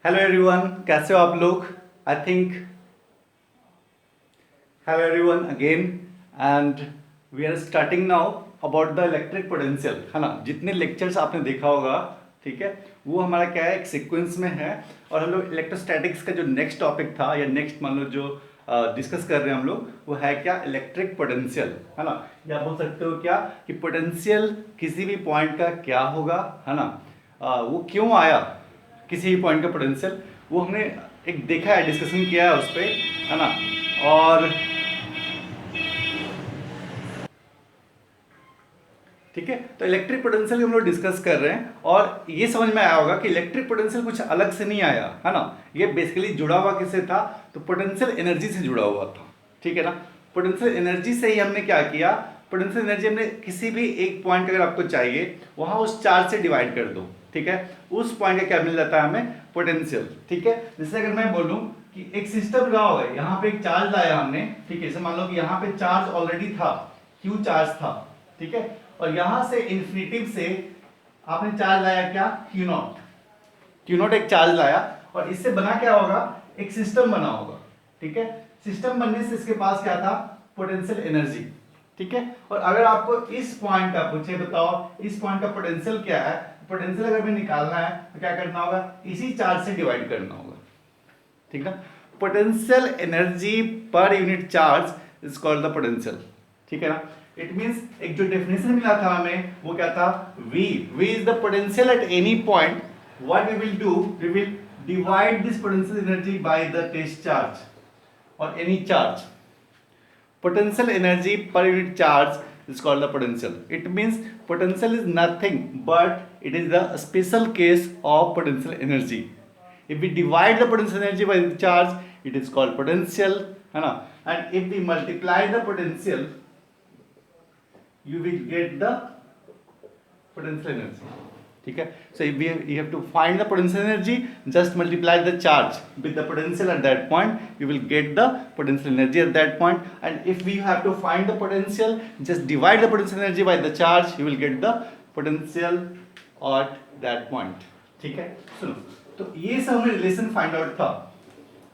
Hello everyone, कैसे हो आप लोग? I think hello everyone again and we are starting now about the electric potential, है ना। जितने लेक्चर्स आपने देखा होगा, ठीक है, वो हमारा क्या है, एक सीक्वेंस में है। और हम लोग इलेक्ट्रोस्टैटिक्स का जो नेक्स्ट टॉपिक था या नेक्स्ट मान लो जो डिस्कस कर रहे हैं हम लोग, वो है क्या, इलेक्ट्रिक पोटेंशियल, है ना। या बोल सकते हो क्या कि पोटेंशियल किसी भी पॉइंट का क्या होगा, है ना। वो क्यों आया, किसी भी पॉइंट का पोटेंशियल, वो हमने एक देखा है, डिस्कशन किया है उस पर, है ना। और ठीक है, तो इलेक्ट्रिक पोटेंशियल हम लोग डिस्कस कर रहे हैं और ये समझ में आया होगा कि इलेक्ट्रिक पोटेंशियल कुछ अलग से नहीं आया, है ना। ये बेसिकली जुड़ा हुआ किससे था, तो पोटेंशियल एनर्जी से जुड़ा हुआ था, ठीक है ना। पोटेंशियल एनर्जी से ही हमने क्या किया, पोटेंशियल एनर्जी हमने किसी भी एक पॉइंट अगर आपको चाहिए, वहां उस चार्ज से डिवाइड कर दो, ठीक है। उस पॉइंट का क्या मिल जाता है हमें, पोटेंशियल, ठीक है। जैसे अगर मैं बोलूं कि एक सिस्टम रहा होगा, यहाँ पे एक चार्ज लाया हमने, ठीक है। जैसे मान लो कि यहाँ पे चार्ज ऑलरेडी था, क्यू चार्ज था, ठीक है। और यहां से इन्फिनिटिव से आपने चार्ज लाया क्या, क्यू नॉट, क्यू नॉट एक चार्ज लाया, और इससे बना क्या होगा, एक सिस्टम बना होगा, ठीक है। सिस्टम बनने से इसके पास क्या था, पोटेंशियल एनर्जी, ठीक है। और अगर आपको इस पॉइंट का पूछे, बताओ इस पॉइंट का पोटेंशियल क्या है, पोटेंशियल अगर हमें निकालना है तो क्या करना होगा, इसी चार्ज से डिवाइड करना होगा, ठीक है। Potential energy per unit charge is called the potential, ठीक है ना। इट मींस एक जो डेफिनेशन मिला था हमें, वो क्या था, v is the potential at any point. What we will do, we will divide this potential energy by the test charge और any charge. Potential energy per unit charge is called the potential. It means potential is nothing but it is the special case of potential energy. If we divide the potential energy by the charge, it is called potential, है ना। And if we multiply the potential, you will get the potential energy, ठीक है। So if you have to find the potential energy, just multiply the charge with the potential at that point, you will get the potential energy at that point. And if we have to find the potential, just divide the potential energy by the charge, you will get the potential at that point, ठीक है। सुनो, तो ये सब हमें relation find out था,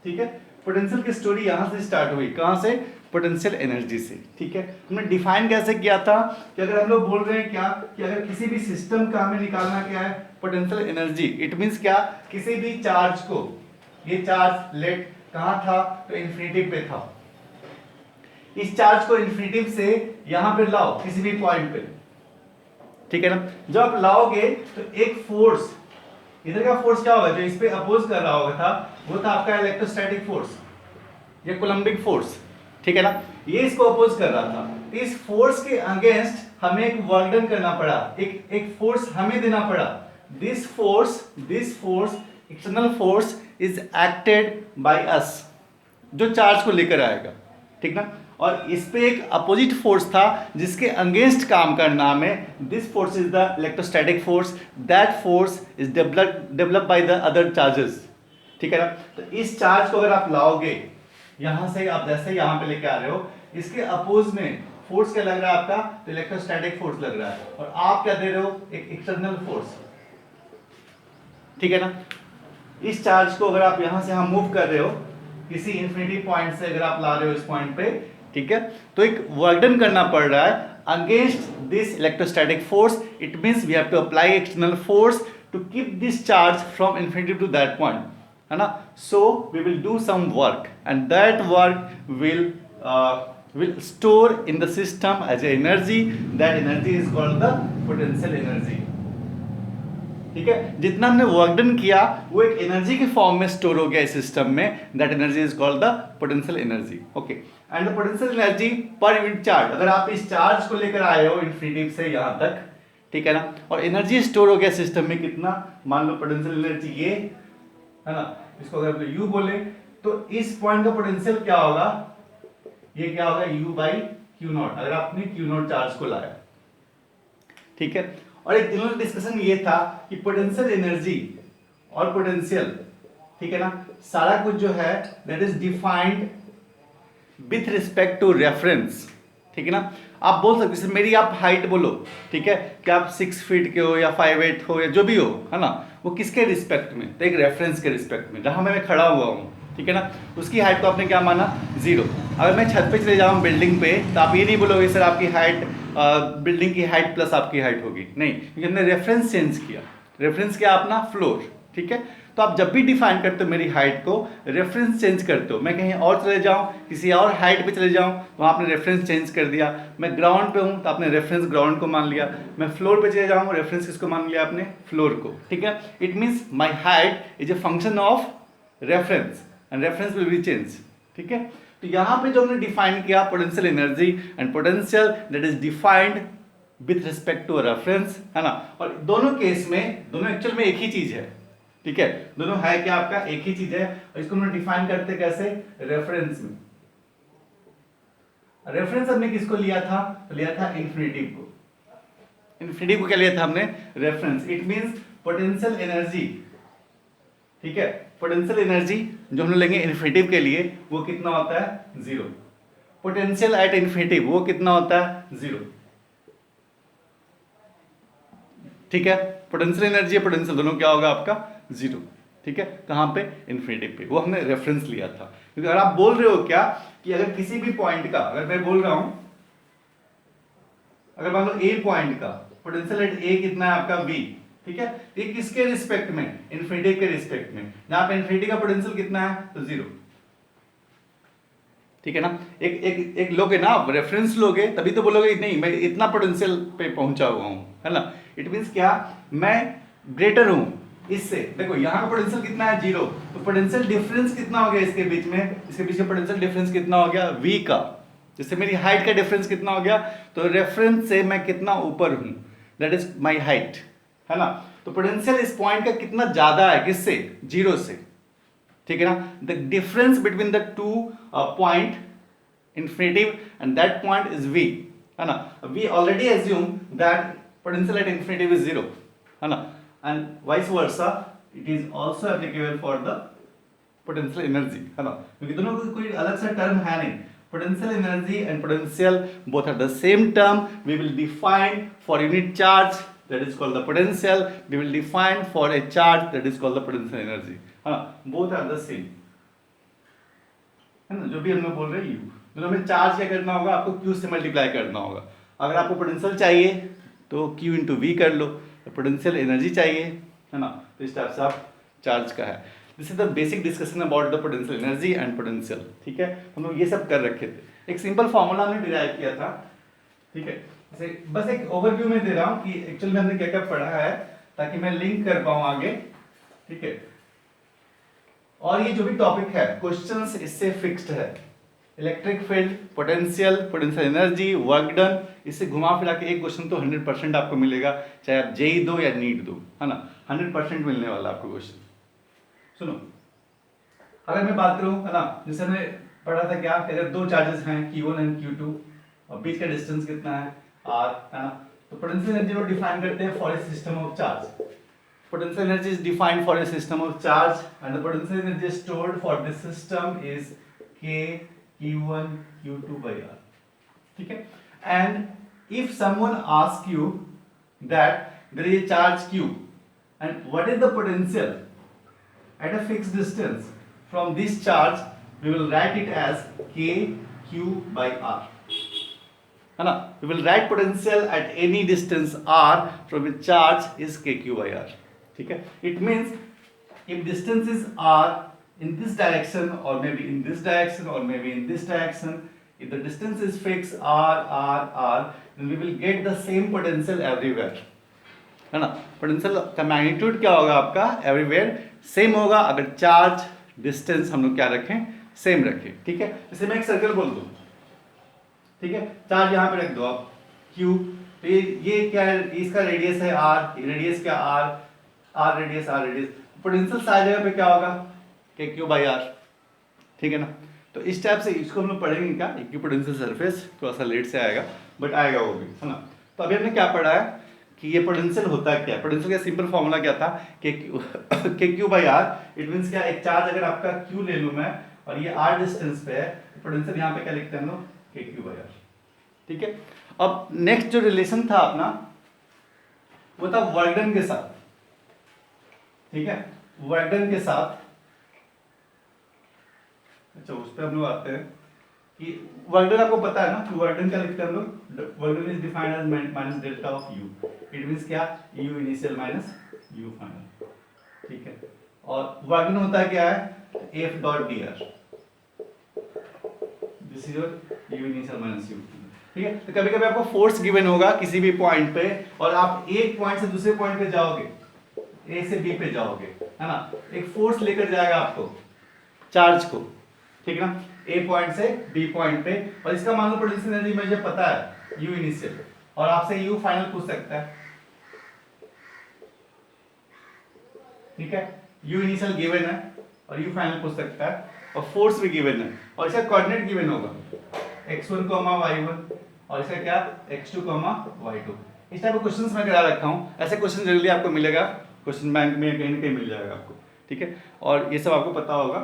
ठीक है। पोटेंशियल की स्टोरी यहां से स्टार्ट हुई, कहां से, पोटेंशियल एनर्जी से, ठीक है। हमने डिफाइन कैसे किया था कि अगर हम लोग बोल रहे हैं क्या, कि अगर किसी भी सिस्टम का हमें निकालना क्या है, पोटेंशियल एनर्जी, इट मींस क्या, किसी भी चार्ज को, ये चार्ज लेट कहां था, तो इन्फिनिटिव पे था। इस चार्ज को इन्फिनिटिव से यहां पे लाओ किसी भी पॉइंट पे, ठीक है ना। जब आप लाओगे तो एक फोर्स, इधर का फोर्स क्या होगा, जो इस पे अपोज कर रहा होगा था, वो था आपका इलेक्ट्रोस्टैटिक फोर्स या कोलम्बिक फोर्स, ठीक है ना। ये इसको अपोज कर रहा था, इस फोर्स के अगेंस्ट हमें एक वर्क डन करना पड़ा, एक फोर्स हमें देना पड़ा। This force external force is acted by us, जो चार्ज को लेकर आएगा, ठीक ना। और इस पे एक अपोजिट फोर्स था जिसके अगेंस्ट काम करना हमें, this force is the electrostatic force, that force is develop by the other charges, ठीक है ना। तो इस चार्ज को अगर आप लाओगे यहां से, आप जैसे यहां पे लेके आ रहे हो, इसके अपोज में फोर्स क्या लग रहा है आपका, तो इलेक्ट्रोस्टैटिक फोर्स लग रहा है, और आप क्या दे रहे हो, एक एक्सटर्नल फोर्स, ठीक है ना। इस चार्ज को अगर आप यहां से यहां मूव कर रहे हो, किसी इंफिनिटी पॉइंट से अगर आप ला रहे हो इस पॉइंट पे, ठीक है, तो एक वर्क डन करना पड़ रहा है against this electrostatic force. It means we have to apply external force to keep this charge from infinity to that point, है ना। So we will do some work and that work will store in the system as a energy. That energy is called the potential energy, ठीक है। जितना हमने work done किया वो एक energy के फॉर्म में स्टोर हो गया इस सिस्टम में, that energy is called the potential energy, okay. And the potential energy per unit charge, अगर आप इस चार्ज को लेकर आए हो इन्फिनिटी से यहां तक, ठीक है ना, और एनर्जी स्टोर हो गया सिस्टम में कितना, मान लो पोटेंशियल एनर्जी ये है ना, इसको अगर हम यू बोले, तो इस पॉइंट का पोटेंशियल क्या होगा, ये क्या होगा, u बाई क्यू नॉट, अगर आपने क्यू नॉट चार्ज को लाया, ठीक है। और एक जनरल डिस्कशन ये था कि पोटेंशियल एनर्जी और पोटेंशियल, ठीक है ना, सारा कुछ जो है that is defined with respect to reference, ठीक है ना। आप बोल सकते जैसे मेरी आप हाइट बोलो, ठीक है, कि आप 6 फीट के हो या 5'8" हो या जो भी हो, है ना, वो किसके रिस्पेक्ट में, तो एक रेफरेंस के रिस्पेक्ट में, जहाँ मैं खड़ा हुआ हूँ, ठीक है ना, उसकी हाइट को आपने क्या माना, 0। अगर मैं छत पे चले जाऊँ बिल्डिंग पे, तो आप ये नहीं बोलोगे सर आपकी हाइट बिल्डिंग की हाइट प्लस आपकी हाइट होगी, नहीं, क्योंकि हमने रेफरेंस चेंज किया। रेफरेंस क्या अपना फ्लोर, ठीक है। तो आप जब भी डिफाइन करते हो मेरी हाइट को, रेफरेंस चेंज करते हो। मैं कहीं और चले जाऊं, किसी और हाइट पे चले जाऊं, वहां आपने रेफरेंस चेंज कर दिया। मैं ग्राउंड पे हूं तो आपने रेफरेंस ग्राउंड को मान लिया। मैं फ्लोर पे चले जाऊं, रेफरेंस किसको मान लिया आपने, फ्लोर को, ठीक है। It means my height is a function of reference and reference will be change, ठीक है। तो यहाँ पे जो हमने डिफाइन किया potential energy and potential that is defined with respect to reference, है ना। और दोनों केस में दोनों एक्चुअल में एक ही चीज है, ठीक है, दोनों है क्या आपका एक ही चीज है। और इसको हम डिफाइन करते कैसे, रेफरेंस में। रेफरेंस हमने किसको लिया था, तो लिया था इन्फिनिटिव को। इन्फिनिटिव को क्या लिया था हमने, reference. It means potential energy, ठीक है, पोटेंशियल एनर्जी जो हम लोग लेंगे इन्फिनिटिव के लिए वो कितना होता है, 0। पोटेंशियल एट इन्फिनिटिव वो कितना होता है, 0, ठीक है। पोटेंशियल एनर्जी पोटेंशियल दोनों क्या होगा आपका, 0, ठीक है। कहां पे, इन्फिनिटिव पे। वो हमने रेफरेंस लिया था। क्योंकि अगर आप बोल रहे हो क्या कि अगर किसी भी पॉइंट का, अगर मैं बोल रहा हूं, अगर मान लो ए पॉइंट का पोटेंशियल एट ए कितना है आपका, v, ठीक है। ये किसके रिस्पेक्ट में, इन्फिनिटी के रिस्पेक्ट में। जहां पे इन्फिनिटी का पोटेंशियल कितना है, तो 0, ठीक है ना। एक लोगे ना, रेफरेंस लोगे तभी तो बोलोगे नहीं मैं इतना पोटेंशियल पे पहुंचा हुआ हूं, है ना। इट मींस क्या, मैं ग्रेटर हूं इससे। देखो यहाँ का पोटेंशियल कितना है, 0, तो पोटेंशियल डिफरेंस कितना हो गया इसके बीच में, इसके बीच में पोटेंशियल डिफरेंस कितना हो गया, v का। जैसे मेरी हाइट का डिफरेंस कितना हो गया, तो रेफरेंस से मैं कितना ऊपर हूं, दैट इज माई हाइट, है ना। तो पोटेंशियल इस पॉइंट का कितना ज्यादा है, किससे, 0 से, ठीक है ना। The difference between the two point infinitive and that point is v, है ना। we already assume that potential at infinitive is 0, है ना, and vice versa it is also applicable for the potential energy, है ना। क्योंकि दोनों कोई अलग सा टर्म है नहीं। potential energy and potential both are the same term. We will define for unit charge that is called the potential. We will define for a charge that is called the potential energy, है ना। both are the same, है ना। जो भी हम लोग बोल रहे हैं u, दोनों में चार्ज क्या करना होगा, आपको q से मल्टीप्लाई करना होगा। अगर आपको पोटेंशियल चाहिए तो q इंटू वी कर लो, पोटेंशियल एनर्जी चाहिए, है ना, तो इस टाइप से आप चार्ज का है। This is the basic discussion about the potential energy and potential, ठीक है। हम लोग ये सब कर रखे थे। एक सिंपल फॉर्मूला हमने डिराइव किया था, ठीक है। जैसे बस एक ओवरव्यू में दे रहा हूँ कि एक्चुअल में हमने क्या क्या पढ़ा है, ताकि मैं लिंक कर पाऊँ आगे, ठीक है। और ये जो भी टॉपिक है क्वेश्चंस इससे फिक्स्ड है। Electric field, potential, potential energy, work done, इससे घुमा फिरा के एक क्वेश्चन तो 100% आपको मिलेगा, चाहे आप जेई दो या नीट दो, है ना, 100% मिलने वाला आपको क्वेश्चन। सुनो, अगर मैं बात करूं, है ना, जैसे हमने पढ़ा था क्या, अगर दो चार्जेस हैं Q1 एंड Q2 और बीच का डिस्टेंस कितना है R, है ना, तो पोटेंशियल एनर्जी को डिफाइन करते हैं for a system of charge. Potential energy is defined for a system of charge and the potential energy stored for this system is K Q1 Q2 by R, ठीक है। And if someone asks you that there is a charge Q and what is the potential at a fixed distance from this charge, we will write it as K Q by R, है ना। We will write potential at any distance R from which charge is K Q by R, ठीक है। It means if distance is R in this direction or maybe in this direction or maybe in this direction, if the distance is fixed R, then we will get the same potential everywhere, है ना। Potential का magnitude क्या होगा आपका, everywhere same होगा, अगर charge distance हम लोग क्या रखें, सेम रखें, ठीक है। जैसे मैं एक सर्कल बोल दूं, ठीक है, चार्ज यहाँ पे रख दो आप Q, तो ये क्या है, इसका रेडियस है R, रेडियस क्या R रेडियस, पोटेंशियल सारी जगह पे क्या होगा, K Q by R, ठीक है ना। तो इस टाइप से इसको हम लोग पढ़ेंगे क्या, इक्विपोटेंशियल सरफेस, थोड़ा सा लेट से आएगा बट आएगा वो भी, है ना। तो अभी हमने क्या पढ़ा है कि ये पोटेंशियल होता है क्या, पोटेंशियल का सिंपल फॉर्मूला क्या था, K Q by R। It means क्या, एक चार्ज अगर आपका Q ले लूं मैं और ये R डिस्टेंस पे है, पोटेंशियल यहाँ पे क्या लिखते हैं हम लोग, K Q by R, ठीक है। अब नेक्स्ट जो रिलेशन था अपना वो था वर्क डन के साथ, ठीक है, वर्क डन के साथ। अच्छा उस पर हम लोग आते हैं कि वर्क डन आपको पता है ना कि वर्क डन क्या लिखते हैं हम लोग, work done is defined as minus delta of U, it means क्या, U initial minus U final, ठीक है। और वर्क डन होता है क्या है, F dot D R, this is your U initial minus U, ठीक है। तो कभी कभी आपको फोर्स गिवन होगा किसी भी पॉइंट पे और आप एक पॉइंट से दूसरे पॉइंट पे जाओगे, ए से बी पे जाओगे, है ना, एक फोर्स लेकर जाएगा आपको चार्ज को, ठीक है ना, ए पॉइंट से बी पॉइंट पे, और इसका मान लो पोटेंशियल एनर्जी मुझे पता है यू इनिशियल, और आपसे यू फाइनल पूछ सकता है, ठीक है, यू इनिशियल गिवन है और यू फाइनल पूछ सकता है, और फोर्स भी गिवन है, और इसका कोऑर्डिनेट गिवन होगा x1, y1, और इसका क्या x2, y2। इस टाइप के क्वेश्चंस मैं करा रखा हूँ, ऐसे क्वेश्चन जनरली आपको मिलेगा क्वेश्चन बैंक में, कहीं ना कहीं मिल जाएगा आपको, ठीक है, और ये सब आपको पता होगा,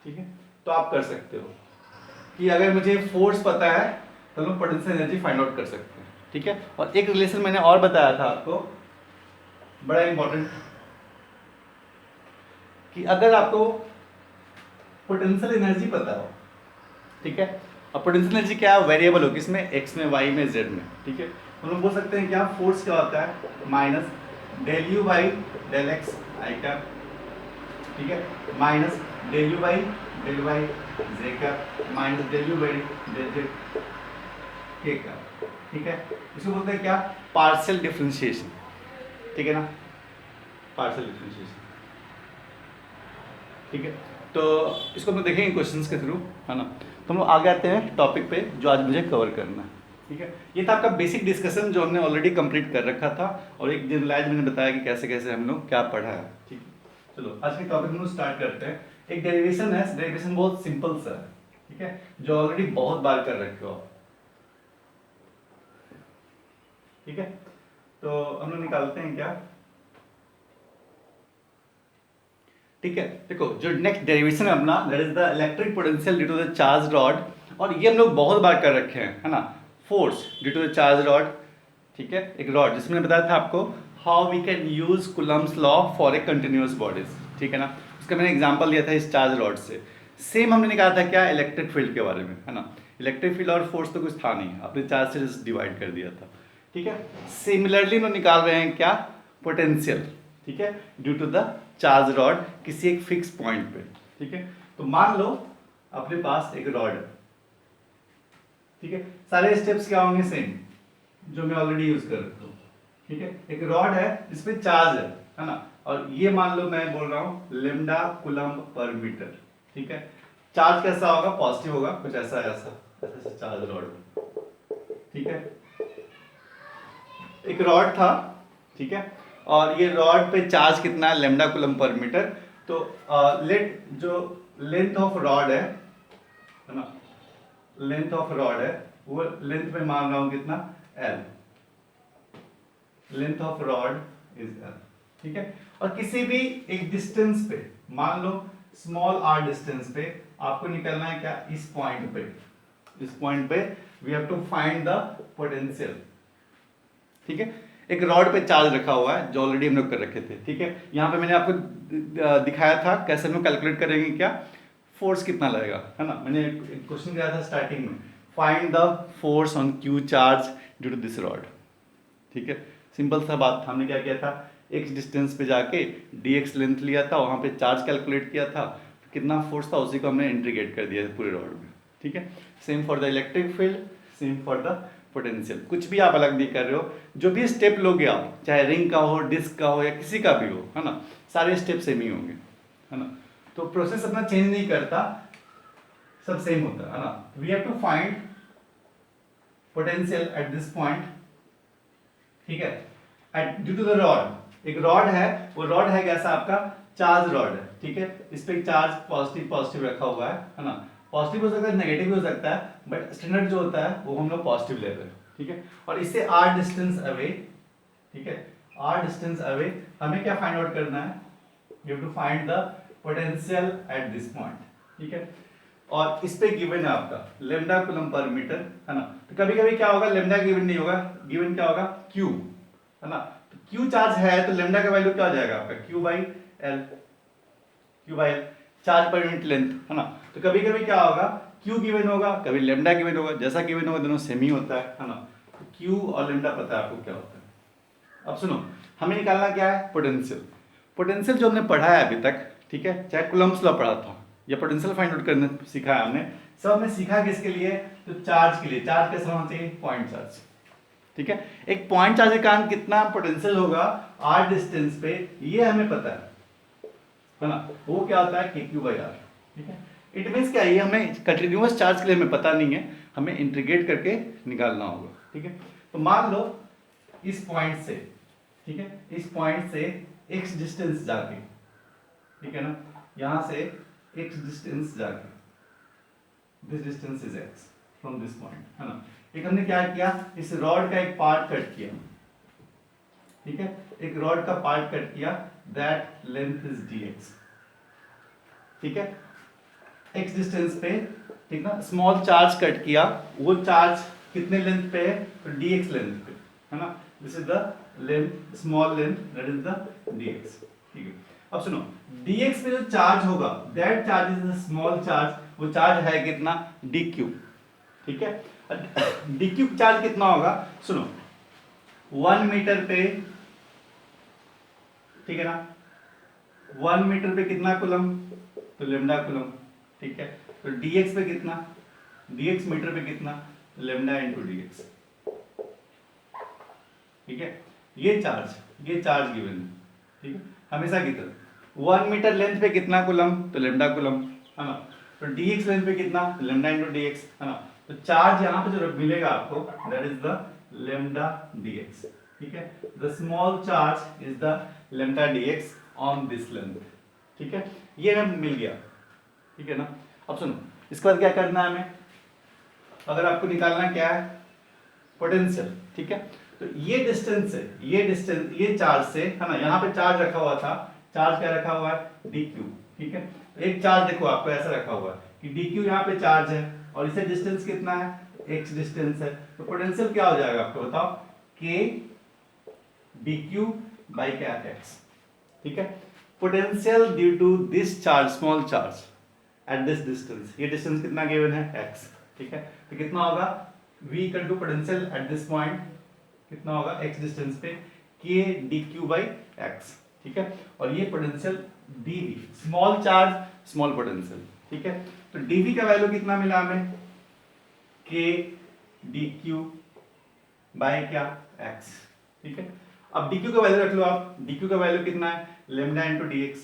ठीक है। तो आप कर सकते हो कि अगर मुझे फोर्स पता है तो हम पोटेंशियल एनर्जी फाइंड आउट कर सकते हैं, ठीक है। और एक रिलेशन मैंने और बताया था आपको, बड़ा इंपॉर्टेंट, कि अगर आपको पोटेंशियल एनर्जी पता हो, ठीक है, अब पोटेंशियल एनर्जी क्या वेरिएबल हो, किसमें, एक्स में, वाई में, जेड में, ठीक है, हम लोग बोल सकते हैं क्या, फोर्स क्या होता है, minus del u by del x i cap, ठीक है, minus del u by del y j cap, minus del u by del z k cap, ठीक है। इसको बोलते हैं क्या, पार्शियल डिफरेंशिएशन, ठीक है ना, पार्शियल डिफरेंशिएशन, ठीक है। तो इसको हम देखेंगे क्वेश्चंस के थ्रू, है ना। तो हम लोग आगे आते हैं टॉपिक पे जो आज मुझे कवर करना है, ठीक है। ये था आपका बेसिक डिस्कशन जो हमने ऑलरेडी कंप्लीट कर रखा था, और एक जनरलाइज मैंने बताया कि कैसे कैसे हम लोग क्या पढ़ा है, ठीक है। चलो आज के टॉपिक हम लोग स्टार्ट करते हैं। एक डेरिवेशन है, डेरिवेशन बहुत सिंपल सा है, ठीक है, जो ऑलरेडी बहुत बार कर रखे हो आप, ठीक है। तो हम लोग निकालते हैं क्या, ठीक है। देखो जो नेक्स्ट डेरिवेशन है अपना, that is the electric potential due to the charge rod, और ये हम लोग बहुत बार कर रखे हैं, है ना, force due to the charge rod, ठीक है, एक रॉड जिसमें बताया था आपको how we can use Coulomb's law for a continuous bodies, ठीक है ना, उसका मैंने एग्जांपल दिया था इस चार्ज रॉड से। सेम हमने निकाला था क्या, इलेक्ट्रिक फील्ड के बारे में, है ना, इलेक्ट्रिक फील्ड और फोर्स तो कुछ था नहीं, आपने चार्ज से डिवाइड कर दिया था, ठीक है। सिमिलरली हम निकाल रहे हैं क्या, पोटेंशियल, ठीक है, due to the charge rod किसी एक फिक्स पॉइंट पे, ठीक है। तो मान लो अपने पास एक रॉड है, ठीक है, सारे स्टेप्स क्या होंगे, सेम जो मैं ऑलरेडी यूज कर रहा हूँ, ठीक है। एक रॉड है जिसपे चार्ज है ना, और ये मान लो मैं बोल रहा हूँ लेमडा कूलम्ब पर मीटर, ठीक है। चार्ज कैसा होगा, पॉजिटिव होगा, कुछ ऐसा ऐसा ऐसा चार्ज रॉड में, ठीक है। एक रॉड था, ठीक है, और ये रॉड पे चार्ज कितना है, लेमडा कूलम्ब पर मीटर। तो लेट जो लेंथ ऑफ रॉड है ना, लेंथ ऑफ रॉड है, वो लेंथ में मान रहा हूं कितना, L, length of rod is L, ठीक है। और किसी भी एक डिस्टेंस पे, मान लो स्मॉल आर डिस्टेंस पे, आपको निकलना है क्या, इस पॉइंट पे, इस पॉइंट पे we have to find the potential, ठीक है। एक रॉड पे चार्ज रखा हुआ है जो ऑलरेडी हम लोग कर रखे थे, ठीक है। यहाँ पे मैंने आपको दिखाया था कैसे हम लोग कैलकुलेट करेंगे क्या, फोर्स कितना लगेगा, है ना, मैंने एक क्वेश्चन दिया था स्टार्टिंग में, find the force on Q charge due to this rod, ठीक है। सिंपल सा बात था, हमने क्या किया था, एक्स डिस्टेंस पे जाके dx लेंथ लिया था, वहाँ पे चार्ज कैलकुलेट किया था, कितना फोर्स था उसी को हमने इंटीग्रेट कर दिया पूरे रॉड में, ठीक है। Same for the electric field, same for the potential, कुछ भी आप अलग नहीं कर रहे हो, जो भी स्टेप लोगे आप, चाहे रिंग का हो, डिस्क का हो, या किसी का भी हो, है ना, सारे स्टेप सेम ही होंगे, है ना। तो प्रोसेस अपना चेंज नहीं करता, सब सेम होता है ना। We have to find potential at this point, ठीक है, at due to the rod, एक रॉड है, वो रॉड है कैसा आपका, चार्ज रॉड है, ठीक है, इस पे चार्ज पॉजिटिव पॉजिटिव रखा हुआ है ना, पॉजिटिव हो सकता है, नेगेटिव हो सकता है, बट स्टैंडर्ड जो होता है वो हम लोग पॉजिटिव ले रहे हैं, ठीक है। और इससे आर डिस्टेंस अवे, ठीक है, आर डिस्टेंस अवे हमें क्या फाइंड आउट करना है, we have to find the potential at this point, ठीक है। और इस पे गिवन है आपका लेमडा कूलम पर मीटर, है ना। तो कभी कभी क्या होगा, लेमडा गिवन नहीं होगा, गिवन क्या होगा, क्यू, है ना। तो क्यू चार्ज है तो लेमडा का वैल्यू क्या हो जाएगा आपका, Q by L, Q by L, charge per unit length, है ना। तो कभी कभी क्या होगा, क्यू गिवन होगा, कभी लेमडा गिवन होगा, जैसा गिवन होगा दोनों सेम ही होता है ना। तो क्यू और लेमडा पता है आपको क्या होता है। अब सुनो, हमें निकालना क्या है, पोटेंशियल। पोटेंशियल जो हमने पढ़ा है अभी तक, ठीक है, चाहे कूलम्ब्स लॉ पढ़ा था या पोटेंशियल फाइंड आउट करने सीखा है हमने, सब हमने सीखा किसके लिए, तो चार्ज के लिए। चार्ज कैसा होना चाहिए, पॉइंट चार्ज, ठीक है। एक पॉइंट चार्ज के कारण कितना पोटेंशियल होगा आर डिस्टेंस पे, ये हमें पता है ना। वो क्या होता है, के क्यू बाई आर, ठीक है। इट मीन्स क्या, ये हमें कंटिन्यूअस चार्ज के लिए हमें पता नहीं है, हमें इंटीग्रेट करके निकालना होगा, ठीक है। तो मान लो इस पॉइंट से, ठीक है, इस पॉइंट से x डिस्टेंस जाके, ठीक है ना, यहां से x डिस्टेंस जाके, this distance is x from this point, है ना। एक हमने क्या किया, इस रॉड का एक पार्ट कट किया, ठीक है, एक रॉड का पार्ट कट किया, दैट लेंथ इज dx, ठीक है, x डिस्टेंस पे, ठीक ना, स्मॉल चार्ज कट किया, वो चार्ज कितने लेंथ पे है, तो dx लेंथ पे, है ना। This is the length, small length, that is the dx, ठीक है। अब सुनो, dx पे जो चार्ज होगा, that charge is the small charge, वो चार्ज है कितना, dq, ठीक है। dq चार्ज कितना होगा, सुनो, 1 मीटर पे, ठीक है ना, 1 मीटर पे कितना कूलम, तो लेमडा कूलम, ठीक है। तो dx पे कितना, dx मीटर पे कितना, लेमडा इंटू dx, ठीक है। ये चार्ज गिवन है, ठीक है, हमेशा की तरह। 1 मीटर लेंथ पे कितना कूलम, तो लेमडा कूलम, है ना। तो dx लेंथ पे कितना, लेमडा इंटू dx, है ना। तो चार्ज यहाँ पे जो मिलेगा आपको, that is the lambda dx, ठीक है। The small charge is the lambda dx on this length, ठीक है। ये हमें मिल गया, ठीक है ना। अब सुनो, इसके बाद क्या करना है हमें, अगर आपको निकालना क्या है, पोटेंशियल, ठीक है। तो ये डिस्टेंस है, ये चार्ज से, है ना, यहाँ पे चार्ज रखा हुआ था, चार्ज क्या रखा हुआ है, dq, ठीक है। तो एक चार्ज देखो आपको ऐसा रखा हुआ है कि dq यहाँ पे चार्ज है, और इसे डिस्टेंस कितना है, x डिस्टेंस है। तो पोटेंशियल क्या हो जाएगा आपको बताओ, k dq बाई क्या, x, ठीक है। Potential due to this charge, small charge at this distance, ये डिस्टेंस कितना गिवन है, x, ठीक है। तो कितना होगा, v equal to potential at this point कितना होगा, x डिस्टेंस पे, k dq बाई x, ठीक है। और ये potential dv, small charge small potential, ठीक है। तो dv का वैल्यू कितना मिला हमें, k dq बाई क्या, x, ठीक है। अब dq का वैल्यू रख लो आप, dq का वैल्यू कितना है, लेमडा इंटू dx,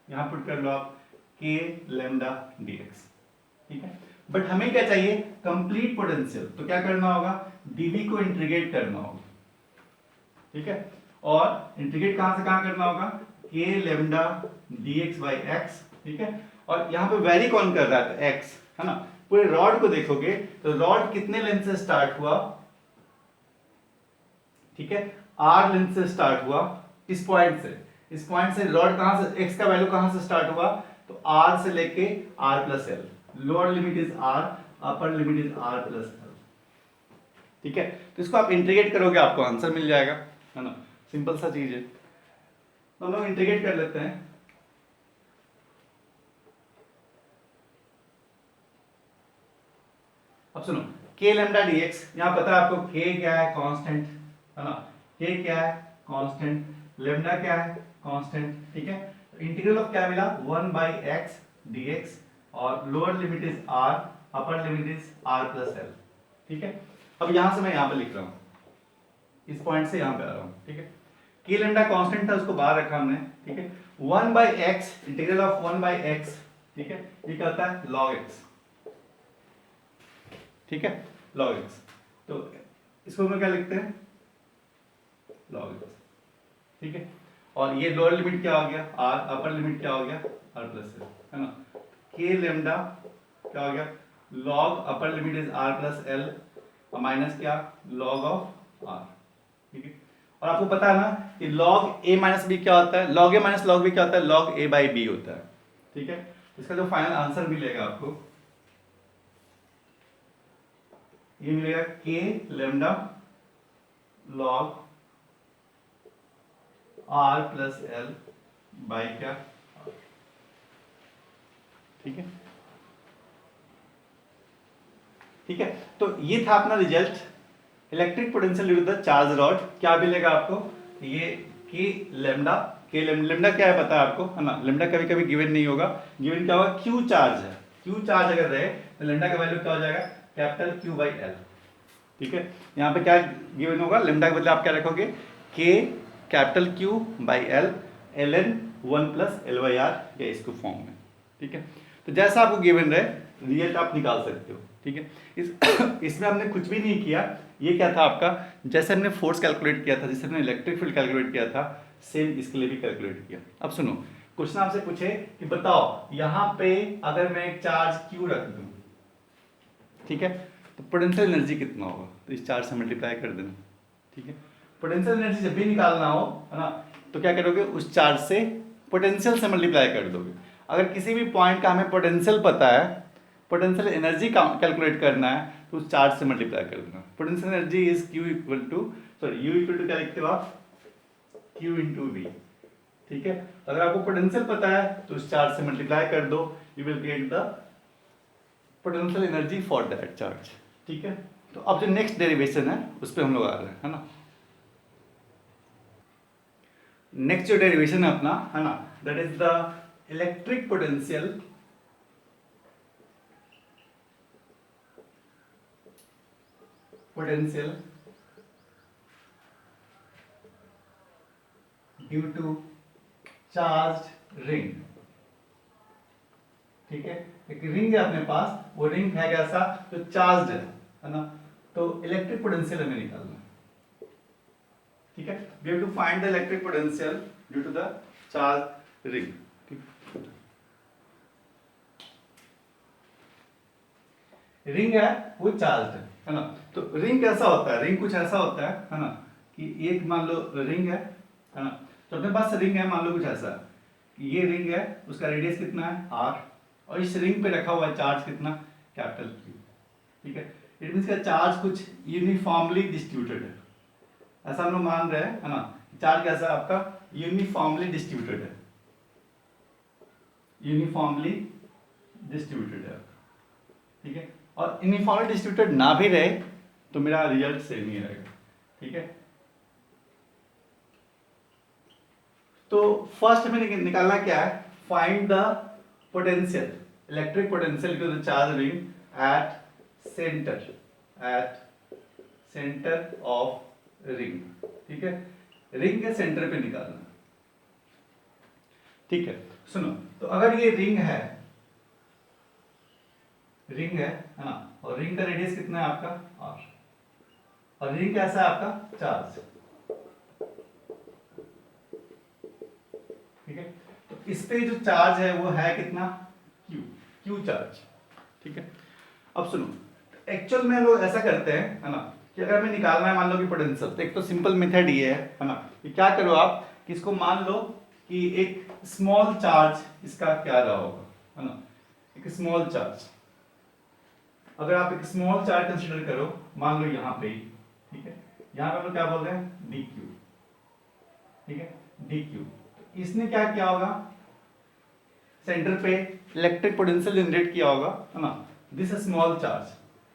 यहां पुट कर लो आप, k लेमडा dx, ठीक है। बट हमें क्या चाहिए, कंप्लीट पोटेंशियल, तो क्या करना होगा, dv को इंटीग्रेट करना होगा, ठीक है। और इंटीग्रेट कहां से कहां करना होगा, k lambda dx by x, ठीक है। और यहां पे वेरी कौन कर रहा है, x, है ना। पूरे रॉड को देखोगे तो रॉड कितने लेंथ से स्टार्ट हुआ, ठीक है, r लेंथ से स्टार्ट हुआ, इस पॉइंट से रॉड कहां से, x का वैल्यू कहां से स्टार्ट हुआ, तो r से लेके r plus L, lower limit is r, upper limit is r plus L, ठीक है। तो इसको आप इंटीग्रेट करोगे आपको आंसर मिल जाएगा, है ना, सिंपल सा चीज है। तो हम लोग इंटीग्रेट कर लेते हैं, अब सुनो, k लेमडा dx, यहां पता है आपको k क्या है, कांस्टेंट, है ना, k क्या है, कांस्टेंट, लेमडा क्या है, कांस्टेंट, ठीक है। इंटीग्रल ऑफ क्या मिला, 1 बाई x dx, और lower limit is r, upper limit is r plus L, ठीक है। अब यहां से मैं यहां पे लिख रहा हूं, इस पॉइंट से यहां पे आ रहा हूं, ठीक है। k लेमडा कांस्टेंट था, उसको बाहर रखा हमने, ठीक है। 1 by x, integral of 1 by x, ठीक है, ये क्या होता है, log x, ठीक है, log x। तो इसको हम क्या लिखते हैं, log x, ठीक है। और ये लोअर लिमिट क्या हो गया, r, अपर लिमिट क्या हो गया, r प्लस एल, है ना। k लेमडा क्या हो गया, log upper limit is r plus L, और माइनस क्या, log ऑफ r, ठीक है। और आपको पता है ना कि log a माइनस बी क्या होता है, log a minus log b क्या होता है, log a बाई b होता है, ठीक है। इसका जो फाइनल आंसर मिलेगा आपको, ये मिलेगा k lambda log r plus L by क्या, ठीक है। ठीक है, तो ये था अपना result electric potential due to the charge rod. क्या मिलेगा आपको, ये के लेमडा क्या है पता है आपको, है ना। लेमडा कभी कभी गिवन नहीं होगा, गिवन क्या होगा, क्यू चार्ज है। क्यू चार्ज अगर रहे तो लेमडा का वैल्यू क्या हो जाएगा, कैपिटल क्यू बाई एल। ठीक है, यहाँ पे क्या गिवन होगा, लेमडा के बदले आप क्या रखोगे, K capital Q by L, L N 1 plus L by R, या इसको फॉर्म में। ठीक है, तो जैसा आपको गिवन रहे रिजल्ट आप निकाल सकते हो। ठीक है, इसमें हमने कुछ भी नहीं किया, ये क्या था आपका, जैसे हमने फोर्स कैलकुलेट किया था, जैसे हमने इलेक्ट्रिक फील्ड कैलकुलेट किया था, सेम इसके लिए भी कैलकुलेट किया। अब सुनो, क्वेश्चन आपसे पूछे कि बताओ यहां पे अगर मैं एक चार्ज क्यू रख दूं, ठीक है, तो पोटेंशियल एनर्जी कितना होगा, तो इस चार्ज से मल्टीप्लाई कर देना। ठीक है, पोटेंशियल एनर्जी जब भी निकालना हो, है ना, तो क्या करोगे, उस चार्ज से पोटेंशियल से मल्टीप्लाई कर दोगे। अगर किसी भी पॉइंट का हमें पोटेंशियल पता है, पोटेंशियल एनर्जी कैलकुलेट करना है, तो उस चार्ज से मल्टीप्लाई कर देना। Potential energy is Q equal to, sorry U equal to क्या लिखते हो आप, क्यू इंटू वी। ठीक है, अगर आपको पोटेंशियल पता है तो उस चार्ज से मल्टीप्लाई कर दो, you will get the potential energy for that charge. ठीक है, तो अब जो नेक्स्ट डेरिवेशन है उस पर हम लोग आ रहे हैं, है ना। नेक्स्ट जो डेरिवेशन है अपना, है ना, that is the electric potential due to charge ring. ठीक है, एक रिंग है अपने पास, वो रिंग है कैसा, तो चार्ज है ना, तो इलेक्ट्रिक पोटेंशियल हमें निकालना है। ठीक है, we have to find the electric potential due to the charge ring. Ring है वो चार्ज है ना, तो रिंग कैसा होता है, रिंग कुछ ऐसा होता है ना, कि एक मान लो रिंग है ना, तो अपने पास रिंग है, मान लो कुछ ऐसा कि ये रिंग है, उसका रेडियस कितना है आर, और इस रिंग पे रखा हुआ है चार्ज कितना, कैपिटल क्यू। ठीक है, इट मींस का चार्ज कुछ यूनिफॉर्मली डिस्ट्रीब्यूटेड है, ऐसा हम लोग मान रहे हैं, है ना। चार्ज कैसा है आपका, यूनिफॉर्मली डिस्ट्रीब्यूटेड है, यूनिफॉर्मली डिस्ट्रीब्यूटेड है। ठीक है, और यूनिफॉर्मली डिस्ट्रीब्यूटेड ना भी रहे तो मेरा रिजल्ट सेम ही रहेगा। ठीक है, तो फर्स्ट हमें निकालना क्या है, find the potential, electric potential to the charge ring at center of ring. ठीक है, रिंग के सेंटर पे निकालना। ठीक है, सुनो, तो अगर ये रिंग है ना, और रिंग का रेडियस कितना है आपका आर, और रिंग कैसा है आपका चार्ज। ठीक है, तो इस पे जो चार्ज है वो है कितना, क्यू चार्ज। ठीक है, अब सुनो, एक्चुअल में लोग ऐसा करते हैं, है ना, कि अगर हमें निकालना है मान लो कि पोटेंशियल, तो एक तो सिंपल मेथड ये है ना, कि क्या करो आप, कि इसको मान लो कि एक स्मॉल चार्ज इसका क्या रहा होगा, है ना, एक स्मॉल चार्ज। अगर आप एक स्मॉल चार्ज कंसीडर करो, मान लो यहाँ पे ही, ठीक है, यहाँ पे हम लोग क्या बोल रहे हैं, डी क्यू। ठीक है, डी क्यू, इसने क्या किया होगा, सेंटर पे इलेक्ट्रिक पोटेंशियल जनरेट किया होगा, है ना। दिस स्मॉल चार्ज,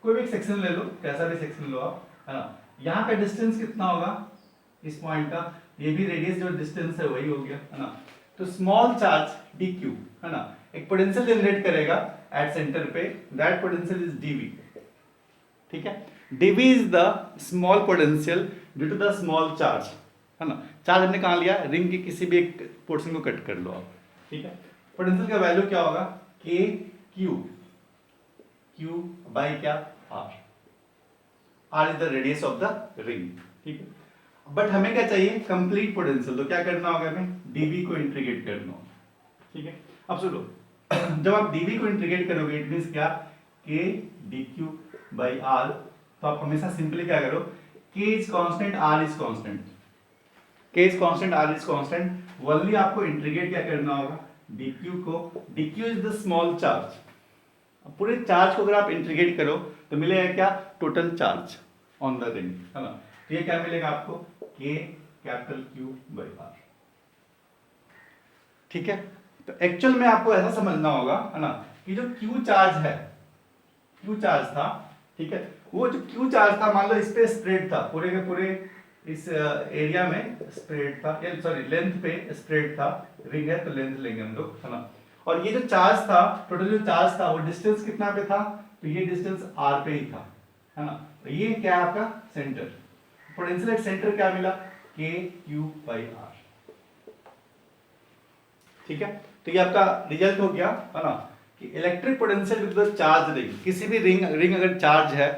कोई भी सेक्शन ले लो, कैसा भी सेक्शन लो आप, है ना, यहाँ का डिस्टेंस कितना होगा इस पॉइंट का, ये भी रेडियस जो डिस्टेंस है वही हो गया, है ना। तो स्मॉल चार्ज डी क्यू, है ना, एक पोटेंशियल जनरेट करेगा एट सेंटर पे, दैट पोटेंशियल इज डीवी। ठीक है, DV is the small potential due to the small charge, है ना। चार्ज हमने कहाँ लिया, रिंग के किसी भी एक पोर्शन को कट कर लो आप। ठीक है, पोटेंशियल का वैल्यू क्या होगा, के क्यू बाई क्या R is the radius of the ring. ठीक है, बट हमें क्या चाहिए, कंप्लीट पोटेंशियल, तो क्या करना होगा, हमें डीवी को इंटीग्रेट करना होगा। ठीक है, अब सुनो, जब आप डीवी को इंटीग्रेट करोगे इट मींस क्या, के डी क्यू बाई आर, तो आप हमेशा सिंपली क्या करो, K is constant, R is constant, K is constant, R is constant, only आपको इंटीग्रेट क्या करना होगा, dq को, dq is the small charge, अब पूरे चार्ज को अगर आप इंटीग्रेट करो तो मिलेगा क्या, total charge on the ring, है ना। तो ये क्या मिलेगा आपको, K capital Q by R। ठीक है, तो एक्चुअल में आपको ऐसा समझना होगा, है ना, कि जो Q चार्ज है, Q चार्ज था, ठीक है, वो जो Q चार्ज था मान लो इस पे स्प्रेड था, पूरे के पूरे इस एरिया में स्प्रेड था, सॉरी लेंथ पे स्प्रेड था, रिंग है तो लेंथ लेंगे हम लोग, है ना। और ये जो चार्ज था, टोटल जो चार्ज था वो डिस्टेंस कितना पे था, तो ये डिस्टेंस r पे ही था, है ना। तो ये क्या है आपका सेंटर, पोटेंशियल एट सेंटर क्या मिला, K Q बाई R। ठीक है, तो ये आपका रिजल्ट हो गया, है ना, कि electric potential with the charge ring, किसी भी रिंग अगर चार्ज है,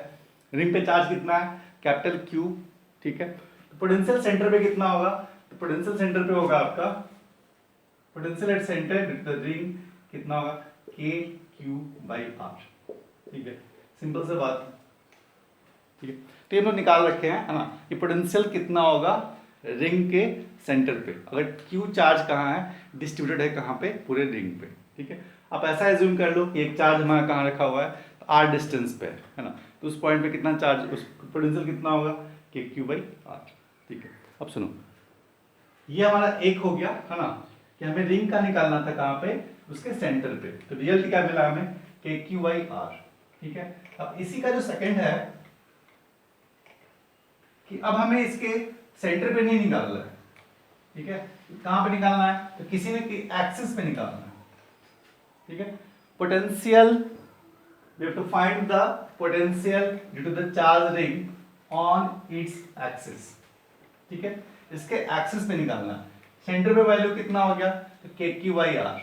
रिंग पे चार्ज कितना है, कैपिटल Q, ठीक है, तो पोटेंशियल सेंटर पे कितना होगा, तो पोटेंशियल सेंटर पे होगा आपका, potential at centre with the ring कितना होगा, K Q बाई R। ठीक है, सिंपल सा बात, ठीक है। तो ये हम लोग निकाल रखे हैं, है ना, कि पोटेंशियल कितना होगा रिंग के सेंटर पे, अगर Q चार्ज कहाँ है, डिस्ट्रीब्यूटेड है कहाँ पे, पूरे रिंग पे। ठीक है, आप ऐसा एज्यूम कर लो कि एक चार्ज हमारा कहाँ रखा हुआ है, तो R डिस्टेंस पे है ना, तो उस पॉइंट पे कितना चार्ज, उस पोटेंशियल कितना होगा, K Q बाई R। ठीक है, अब सुनो, ये हमारा एक हो गया, है ना, कि हमें रिंग का निकालना था कहाँ पे, उसके सेंटर पे, तो रिजल्ट क्या मिला हमें, K Q बाई R। ठीक है, अब इसी का जो सेकंड है कि अब हमें इसके सेंटर पे नहीं निकालना है, ठीक है, कहां पे निकालना है, तो किसी ने एक्सिस पे निकालना है। ठीक है, potential, we have to find the potential due to the charge ring on its axis. ठीक है, इसके एक्सिस पे निकालना है, सेंटर पे वैल्यू कितना हो गया, तो K Q बाई R।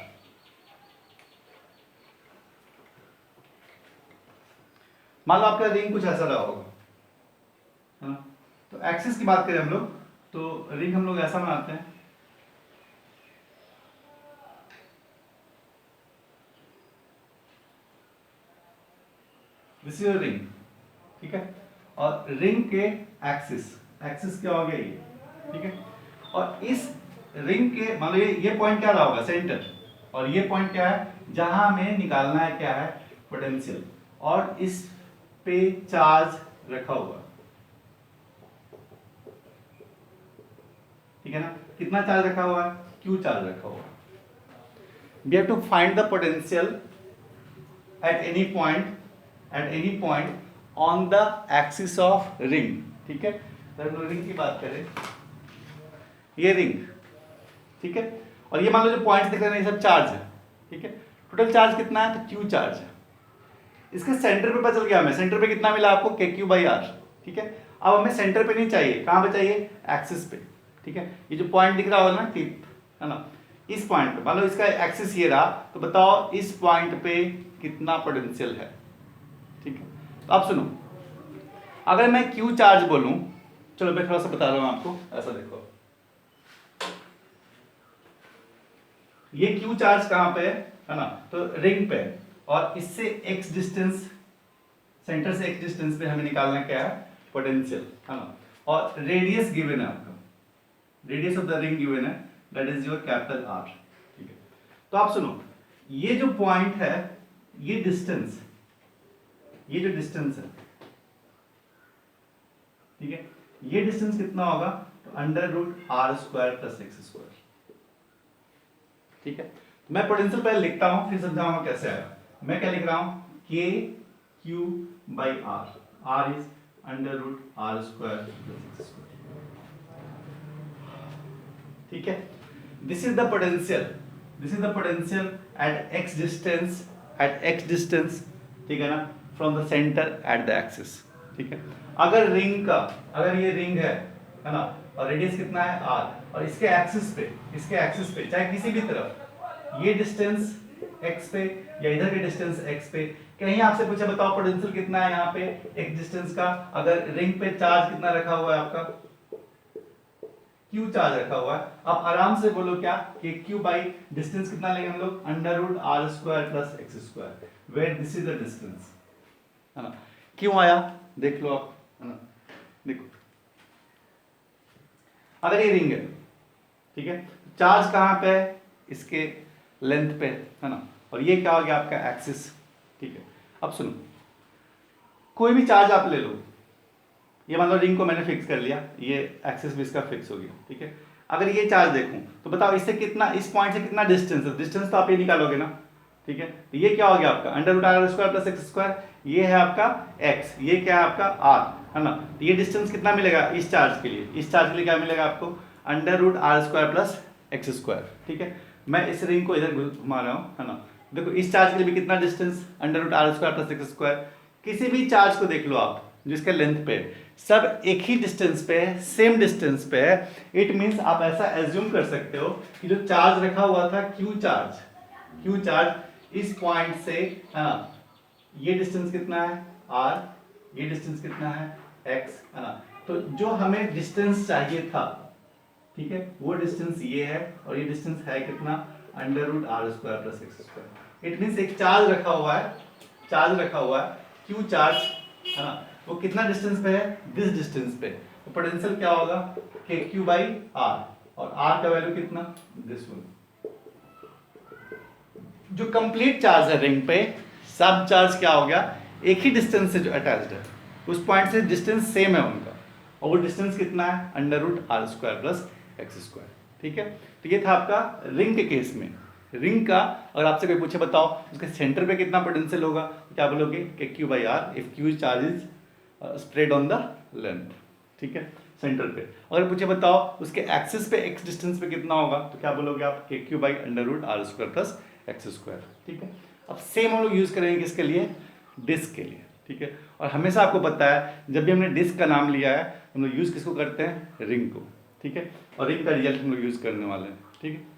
मान लो आपका रिंग कुछ ऐसा रहा होगा, है ना, तो एक्सिस की बात करें हम लोग, तो रिंग हम लोग ऐसा बनाते हैं, दिस इज रिंग। ठीक है, और रिंग के एक्सिस, एक्सिस क्या हो गया ये, ठीक है, और इस रिंग के मान लो ये पॉइंट क्या रहा होगा, सेंटर, और ये पॉइंट क्या है जहां हमें निकालना है, क्या है, पोटेंशियल, और इस पे चार्ज रखा हुआ, ठीक है ना, कितना चार्ज रखा हुआ है, Q चार्ज रखा हुआ है। We have to find the potential at any point on the axis of ring। ठीक है, तो हम लोग रिंग की बात करें, ये रिंग, ठीक है, और ये मान लो जो पॉइंट्स दिख रहे हैं ये सब चार्ज है। ठीक है, टोटल चार्ज कितना है, तो Q चार्ज है। इसके सेंटर पे पता चल गया हमें, सेंटर पे कितना मिला आपको, K Q बाई R। ठीक है, अब हमें सेंटर पे नहीं चाहिए, कहाँ पे चाहिए, एक्सिस पे। ठीक है, ये जो पॉइंट दिख रहा होगा ना टिप, है ना, इस पॉइंट पे मान लो इसका एक्सिस ये रहा, तो बताओ इस पॉइंट पे कितना पोटेंशियल है। ठीक है, तो अब सुनो, अगर मैं Q चार्ज बोलूं, चलो मैं थोड़ा सा बता रहा हूं आपको, ऐसा देखो, ये Q चार्ज कहां पे है ना, तो रिंग पे, और इससे x डिस्टेंस, सेंटर से x डिस्टेंस पे हमें निकालना क्या है, पोटेंशियल, है ना, और रेडियस गिवन है आपका, radius of the ring given है, that is your capital R। ठीक है, तो आप सुनो, ये जो पॉइंट है, ये डिस्टेंस, ये जो डिस्टेंस है, ठीक है, ये डिस्टेंस कितना होगा, तो under root R square plus X square. ठीक है, तो मैं पोटेंशियल पहले लिखता हूं, फिर समझाऊंगा कैसे आया। मैं क्या लिख रहा हूं, K Q by R, R is under root R square plus X square. ठीक है, this is the potential, this is the potential at x distance, at x distance, ठीक है ना, from the center at the axis. ठीक है, अगर ring का, अगर ये रिंग है ना, और रेडियस कितना है R, और इसके एक्सिस पे, इसके एक्सिस पे चाहे किसी भी तरफ, ये डिस्टेंस x पे या इधर के डिस्टेंस x पे, कहीं आपसे पूछा बताओ पोटेंशियल कितना है यहाँ पे x डिस्टेंस का, अगर रिंग पे चार्ज कितना रखा हुआ है आपका, Q चार्ज रखा हुआ है, आप आराम से बोलो क्या, कि Q बाई डिस्टेंस कितना लेंगे हम लोग, under root R square plus X square, where this is the distance, है ना। क्यों आया देख लो आप, है ना, देखो, अगर ये रिंग है, ठीक है, चार्ज कहां पे है, इसके लेंथ पे, है ना, और ये क्या हो गया आपका एक्सिस। ठीक है, अब सुनो, कोई भी चार्ज आप ले लो, ये मान लो रिंग को मैंने फिक्स कर लिया, ये एक्सिस भी इसका फिक्स हो गया, ठीक है। अगर ये चार्ज देखूं तो बताओ इससे कितना, इस पॉइंट से कितना डिस्टेंस है, डिस्टेंस तो आप ये निकालोगे ना, ठीक है। तो ये क्या हो गया आपका under root R square plus X square, ये है आपका एक्स, ये क्या है आपका आर, है ना। तो ये डिस्टेंस कितना मिलेगा इस चार्ज के लिए, इस चार्ज के लिए क्या मिलेगा आपको under root R square plus X square, ठीक है। मैं इस रिंग को इधर घुमा रहा हूँ, है ना। देखो इस चार्ज के लिए भी कितना distance under root R square plus X square, किसी भी चार्ज को देख लो आप जिसके लेंथ पे सब एक ही डिस्टेंस पे है, सेम डिस्टेंस पे है, इट मींस आप ऐसा एज्यूम कर सकते हो कि जो चार्ज रखा हुआ था क्यू चार्ज इस पॉइंट से, हाँ, ये डिस्टेंस कितना है आर, ये डिस्टेंस कितना है एक्स, है ना। तो जो हमें डिस्टेंस चाहिए था, ठीक है, वो डिस्टेंस ये है और ये डिस्टेंस है कितना under root R square plus X square. It means एक चार्ज रखा हुआ है क्यू चार्ज, है ना, वो कितना डिस्टेंस पे है दिस डिस्टेंस पे, तो पोटेंशियल क्या होगा के क्यू बाई आर, और आर का वैल्यू कितना दिस वन। जो कंप्लीट चार्ज है रिंग पे, सब चार्ज क्या हो गया एक ही डिस्टेंस से जो अटैच्ड है, उस पॉइंट से डिस्टेंस सेम है उनका, और वो डिस्टेंस कितना है under root R square plus X square, ठीक है। तो ये था आपका रिंग के केस में। रिंग का अगर आपसे कोई पूछे बताओ उसके सेंटर पे कितना पोटेंशियल होगा, तो क्या बोलोगे कि Q by R if Q charge is spread on the length, ठीक है, सेंटर पे। अगर पूछे बताओ उसके एक्सिस पे एक्स डिस्टेंस पे कितना होगा, तो क्या बोलोगे आप के Q by under root R square plus X square, ठीक है। अब सेम हम लोग यूज करेंगे किसके लिए, डिस्क के लिए, ठीक है। और हमेशा आपको पता है जब भी हमने डिस्क का नाम लिया है हम लोग यूज किसको करते हैं, रिंग को, ठीक है। और रिंग का रिजल्ट हम लोग यूज करने वाले हैं, ठीक है।